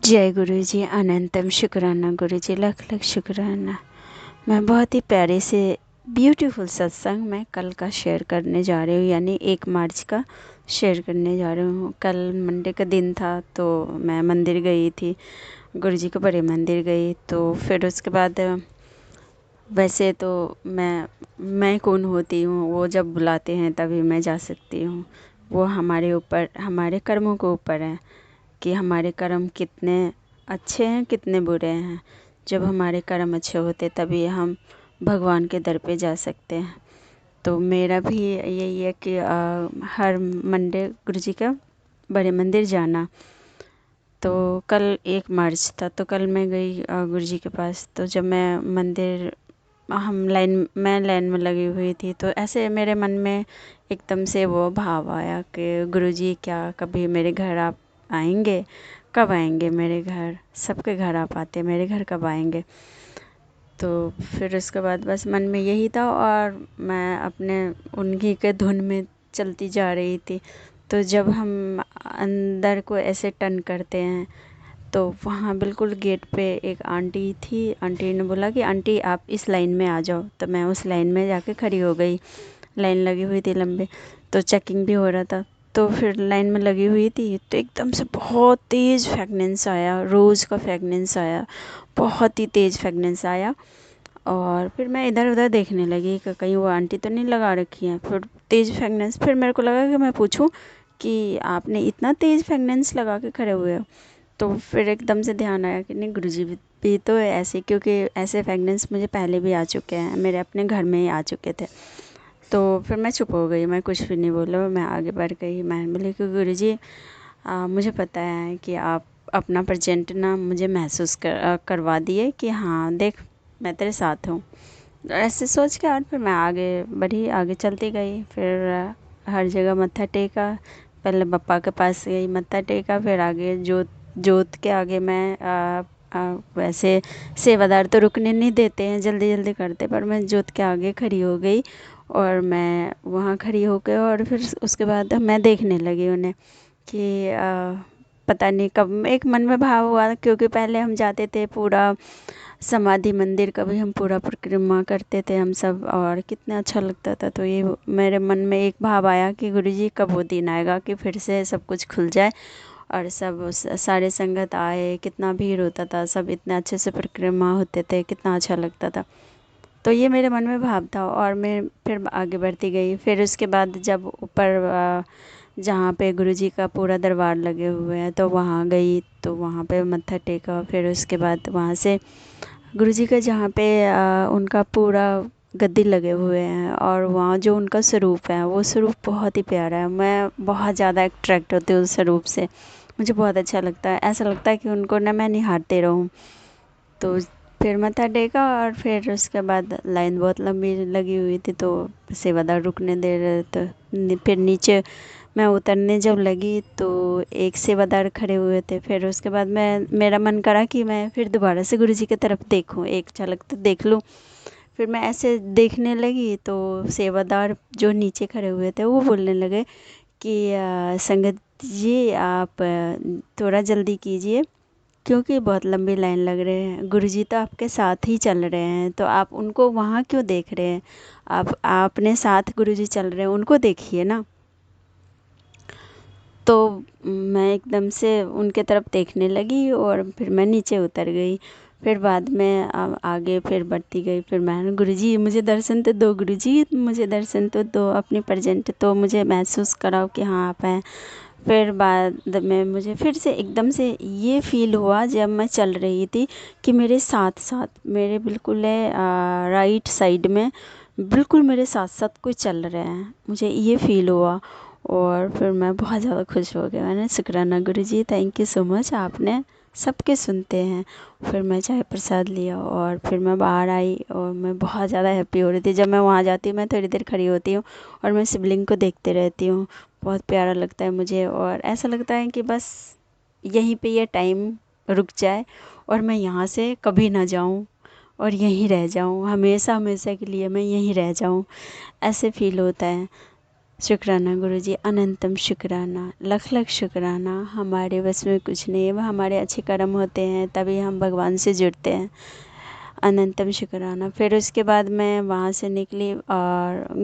जय गुरु जी। अनंतम शुक्राना गुरु जी, लख लख शुक्राना। मैं बहुत ही प्यारे से ब्यूटीफुल सत्संग मैं कल का शेयर करने जा रही हूँ, यानी 1 मार्च का शेयर करने जा रही हूँ। कल मंडे का दिन था तो मैं मंदिर गई थी, गुरु जी के बड़े मंदिर गई। तो फिर उसके बाद वैसे तो मैं कौन होती हूँ, वो जब बुलाते हैं तभी मैं जा सकती हूँ। वो हमारे ऊपर, हमारे कर्मों के ऊपर है कि हमारे कर्म कितने अच्छे हैं कितने बुरे हैं। जब हमारे कर्म अच्छे होते तभी हम भगवान के दर पे जा सकते हैं। तो मेरा भी यही है कि हर मंडे गुरु जी का बड़े मंदिर जाना। तो कल 1 मार्च था तो कल मैं गई गुरु जी के पास। तो जब मैं मंदिर, मैं लाइन में लगी हुई थी, तो ऐसे मेरे मन में एकदम से वो भाव आया कि गुरुजी क्या कभी मेरे घर आप आएंगे, कब आएंगे मेरे घर, सबके घर आप आते, मेरे घर कब आएंगे। तो फिर उसके बाद बस मन में यही था और मैं अपने उन्हीं के धुन में चलती जा रही थी। तो जब हम अंदर को ऐसे टर्न करते हैं तो वहाँ बिल्कुल गेट पे एक आंटी थी। आंटी ने बोला कि आंटी आप इस लाइन में आ जाओ। तो मैं उस लाइन में जाके खड़ी हो गई। लाइन लगी हुई थी लंबे, तो चेकिंग भी हो रहा था। तो फिर लाइन में लगी हुई थी तो एकदम से बहुत तेज़ फ्रेगनेंस आया, रोज़ का फ्रेगनेंस आया, बहुत ही तेज़ फ्रेगनेंस आया। और फिर मैं इधर उधर देखने लगी कि कहीं वो आंटी तो नहीं लगा रखी है। फिर तेज़ फ्रेगनेंस, फिर मेरे को लगा कि मैं पूछूं कि आपने इतना तेज़ फ्रेगनेंस लगा के खड़े हुए हो। तो फिर एकदम से ध्यान आया कि नहीं गुरुजी भी तो ऐसे, क्योंकि ऐसे फ्रेगनेंस मुझे पहले भी आ चुके हैं, मेरे अपने घर में ही आ चुके थे। तो फिर मैं चुप हो गई, मैं कुछ भी नहीं बोला, मैं आगे बढ़ गई। मैं बोली कि गुरुजी मुझे पता है कि आप अपना प्रेजेंट ना मुझे महसूस करवा दिए कि हाँ देख मैं तेरे साथ हूँ। ऐसे सोच के और फिर मैं आगे बढ़ी, आगे चलती गई। फिर हर जगह मत्था टेका। पहले बप्पा के पास गई, मत्था टेका। फिर आगे जोत के आगे मैं वैसे सेवादार तो रुकने नहीं देते हैं, जल्दी जल्दी करते, पर मैं जोत के आगे खड़ी हो गई। और मैं वहाँ खड़ी हो गई और फिर उसके बाद मैं देखने लगी उन्हें कि पता नहीं कब एक मन में भाव हुआ, क्योंकि पहले हम जाते थे पूरा समाधि मंदिर का भी हम पूरा परिक्रमा करते थे हम सब, और कितना अच्छा लगता था। तो ये मेरे मन में एक भाव आया कि गुरुजी कब वो दिन आएगा कि फिर से सब कुछ खुल जाए और सब सारे संगत आए, कितना भीड़ होता था, सब इतने अच्छे से परिक्रमा होते थे, कितना अच्छा लगता था। तो ये मेरे मन में भाव था और मैं फिर आगे बढ़ती गई। फिर उसके बाद जब ऊपर जहाँ पे गुरुजी का पूरा दरबार लगे हुए हैं तो वहाँ गई, तो वहाँ पे मत्था टेका। फिर उसके बाद वहाँ से गुरुजी का जहाँ पे उनका पूरा गद्दी लगे हुए हैं और वहाँ जो उनका स्वरूप है वो स्वरूप बहुत ही प्यारा है। मैं बहुत ज़्यादा अट्रैक्ट होती हूँ उस स्वरूप से, मुझे बहुत अच्छा लगता है। ऐसा लगता है कि उनको ना मैं निहारते रहूँ। तो फिर मत्था टेका और फिर उसके बाद लाइन बहुत लंबी लगी हुई थी तो सेवादार रुकने दे रहे थे। फिर नीचे मैं उतरने जब लगी तो एक सेवादार खड़े हुए थे। फिर उसके बाद मेरा मन करा कि मैं फिर दोबारा से गुरुजी की तरफ देखूं, एक झलक तो देख लूं। फिर मैं ऐसे देखने लगी तो सेवादार जो नीचे खड़े हुए थे वो बोलने लगे कि संगत जी आप थोड़ा जल्दी कीजिए, क्योंकि बहुत लंबी लाइन लग रहे हैं। गुरुजी तो आपके साथ ही चल रहे हैं, तो आप उनको वहाँ क्यों देख रहे हैं, आप अपने साथ गुरुजी चल रहे हैं उनको देखिए ना। तो मैं एकदम से उनके तरफ देखने लगी और फिर मैं नीचे उतर गई। फिर बाद में आगे फिर बढ़ती गई। फिर मैंने गुरुजी मुझे दर्शन तो दो, गुरुजी मुझे दर्शन तो दो, अपनी प्रेजेंट तो मुझे महसूस कराओ कि हाँ आप हैं। फिर बाद में मुझे फिर से एकदम से ये फील हुआ जब मैं चल रही थी कि मेरे साथ साथ, मेरे बिल्कुल राइट साइड में बिल्कुल मेरे साथ साथ कोई चल रहे हैं, मुझे ये फील हुआ। और फिर मैं बहुत ज़्यादा खुश हो गई। मैंने शुक्राना गुरुजी, थैंक यू सो मच, आपने सबके सुनते हैं। फिर मैं चाय प्रसाद लिया और फिर मैं बाहर आई और मैं बहुत ज़्यादा हैप्पी हो रही थी। जब मैं वहाँ जाती हूँ मैं थोड़ी देर खड़ी होती हूँ और मैं शिवलिंग को देखते रहती हूँ, बहुत प्यारा लगता है मुझे। और ऐसा लगता है कि बस यहीं पे ये टाइम रुक जाए और मैं यहाँ से कभी ना जाऊँ और यहीं रह जाऊँ, हमेशा हमेशा के लिए मैं यहीं रह जाऊँ, ऐसे फील होता है। शुक्राना गुरुजी, अनंतम शुक्राना, लख लख शुक्राना। हमारे बस में कुछ नहीं है, वह हमारे अच्छे कर्म होते हैं तभी हम भगवान से जुड़ते हैं। अनंतम शुक्राना। फिर उसके बाद मैं वहाँ से निकली और